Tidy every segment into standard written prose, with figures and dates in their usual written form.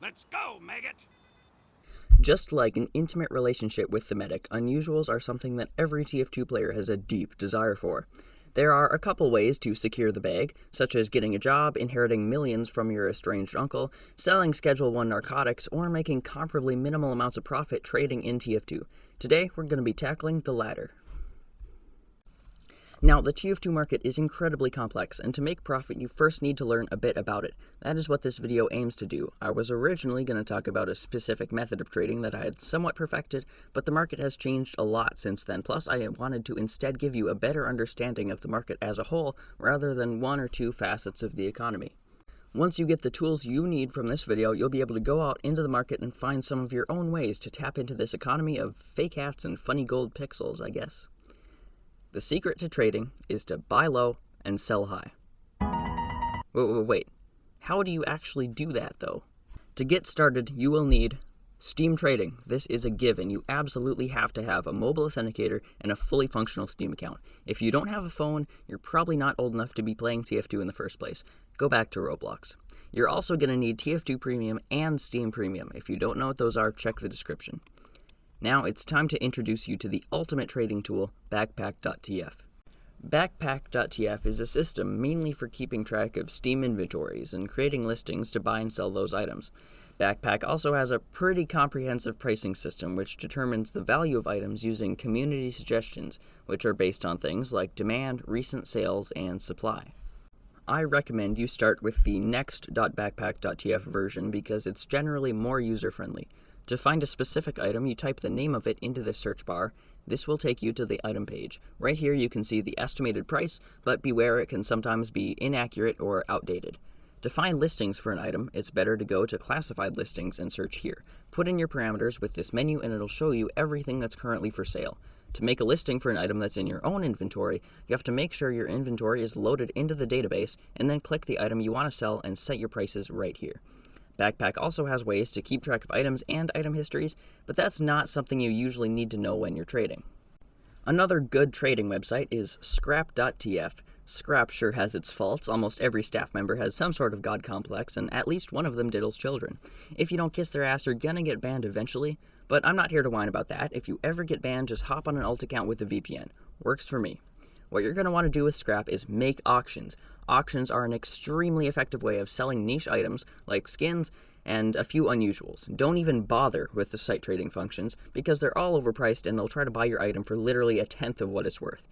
Let's go, maggot! Just like an intimate relationship with the medic, unusuals are something that every TF2 player has a deep desire for. There are a couple ways to secure the bag, such as getting a job, inheriting millions from your estranged uncle, selling Schedule 1 narcotics, or making comparably minimal amounts of profit trading in TF2. Today, we're going to be tackling the latter. Now, the TF2 market is incredibly complex, and to make profit, you first need to learn a bit about it. That is what this video aims to do. I was originally going to talk about a specific method of trading that I had somewhat perfected, but the market has changed a lot since then. Plus, I wanted to instead give you a better understanding of the market as a whole, rather than one or two facets of the economy. Once you get the tools you need from this video, you'll be able to go out into the market and find some of your own ways to tap into this economy of fake hats and funny gold pixels, I guess. The secret to trading is to buy low and sell high. Wait. How do you actually do that, though? To get started, you will need Steam trading. This is a given. You absolutely have to have a mobile authenticator and a fully functional Steam account. If you don't have a phone, you're probably not old enough to be playing TF2 in the first place. Go back to Roblox. You're also going to need TF2 Premium and Steam Premium. If you don't know what those are, check the description. Now it's time to introduce you to the ultimate trading tool, Backpack.tf. Backpack.tf is a system mainly for keeping track of Steam inventories and creating listings to buy and sell those items. Backpack also has a pretty comprehensive pricing system which determines the value of items using community suggestions, which are based on things like demand, recent sales, and supply. I recommend you start with the next.backpack.tf version because it's generally more user-friendly. To find a specific item, you type the name of it into the search bar. This will take you to the item page. Right here you can see the estimated price, but beware it can sometimes be inaccurate or outdated. To find listings for an item, it's better to go to classified listings and search here. Put in your parameters with this menu and it'll show you everything that's currently for sale. To make a listing for an item that's in your own inventory, you have to make sure your inventory is loaded into the database and then click the item you want to sell and set your prices right here. Backpack also has ways to keep track of items and item histories, but that's not something you usually need to know when you're trading. Another good trading website is Scrap.tf. Scrap sure has its faults. Almost every staff member has some sort of god complex, and at least one of them diddles children. If you don't kiss their ass, you're gonna get banned eventually, but I'm not here to whine about that. If you ever get banned, just hop on an alt account with a VPN. Works for me. What you're going to want to do with Scrap is make auctions. Auctions are an extremely effective way of selling niche items like skins and a few unusuals. Don't even bother with the site trading functions because they're all overpriced and they'll try to buy your item for literally a tenth of what it's worth.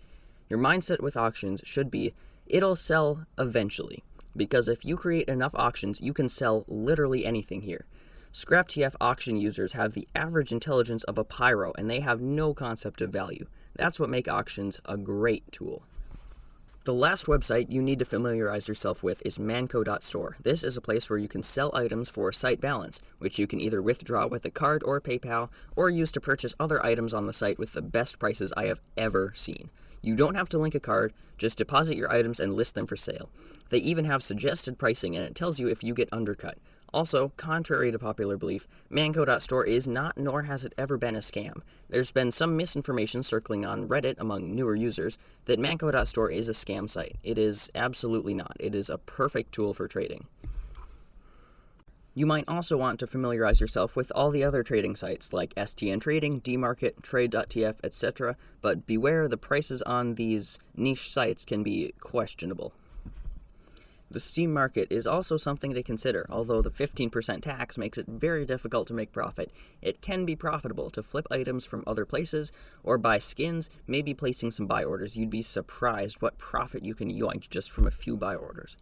Your mindset with auctions should be, it'll sell eventually, because if you create enough auctions, you can sell literally anything here. ScrapTF auction users have the average intelligence of a pyro and they have no concept of value. That's what makes auctions a great tool. The last website you need to familiarize yourself with is manco.store. This is a place where you can sell items for site balance, which you can either withdraw with a card or PayPal, or use to purchase other items on the site with the best prices I have ever seen. You don't have to link a card, just deposit your items and list them for sale. They even have suggested pricing and it tells you if you get undercut. Also, contrary to popular belief, manco.store is not nor has it ever been a scam. There's been some misinformation circling on Reddit among newer users that manco.store is a scam site. It is absolutely not. It is a perfect tool for trading. You might also want to familiarize yourself with all the other trading sites like STN Trading, DMarket, Trade.tf, etc., but beware the prices on these niche sites can be questionable. The Steam market is also something to consider. Although the 15% tax makes it very difficult to make profit, it can be profitable to flip items from other places or buy skins, maybe placing some buy orders. You'd be surprised what profit you can yoink just from a few buy orders.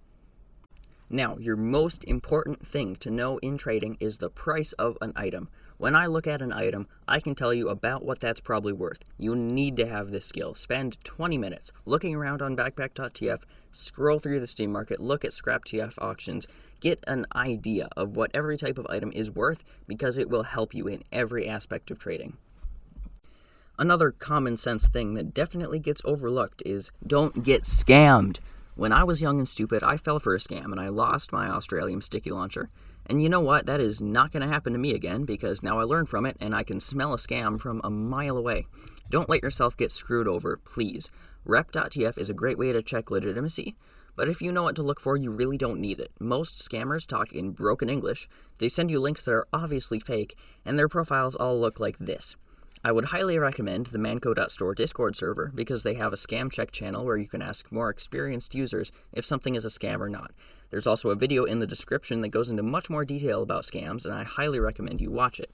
Now, your most important thing to know in trading is the price of an item. When I look at an item, I can tell you about what that's probably worth. You need to have this skill. Spend 20 minutes looking around on backpack.tf, scroll through the Steam market, look at ScrapTF auctions, get an idea of what every type of item is worth because it will help you in every aspect of trading. Another common sense thing that definitely gets overlooked is don't get scammed. When I was young and stupid, I fell for a scam and I lost my Australian sticky launcher. And you know what? That is not going to happen to me again because now I learned from it and I can smell a scam from a mile away. Don't let yourself get screwed over, please. Rep.tf is a great way to check legitimacy, But if you know what to look for, you really don't need it. Most scammers talk in broken English, they send you links that are obviously fake, and their profiles all look like this. I would highly recommend the manco.store Discord server because they have a scam check channel where you can ask more experienced users if something is a scam or not. There's also a video in the description that goes into much more detail about scams, and I highly recommend you watch it.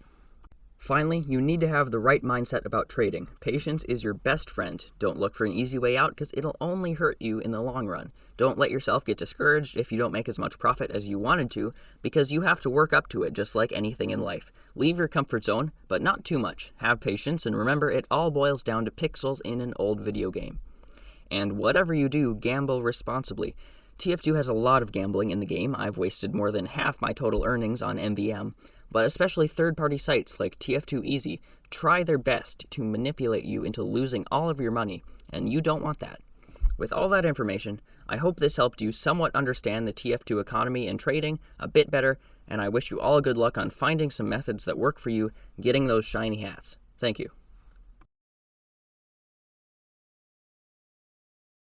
Finally, you need to have the right mindset about trading. Patience is your best friend. Don't look for an easy way out because it'll only hurt you in the long run. Don't let yourself get discouraged if you don't make as much profit as you wanted to, because you have to work up to it just like anything in life. Leave your comfort zone, but not too much. Have patience, and remember, it all boils down to pixels in an old video game. And whatever you do, gamble responsibly. TF2 has a lot of gambling in the game. I've wasted more than half my total earnings on MVM. But especially third-party sites like TF2 Easy try their best to manipulate you into losing all of your money, and you don't want that. With all that information, I hope this helped you somewhat understand the TF2 economy and trading a bit better, and I wish you all good luck on finding some methods that work for you getting those shiny hats. Thank you.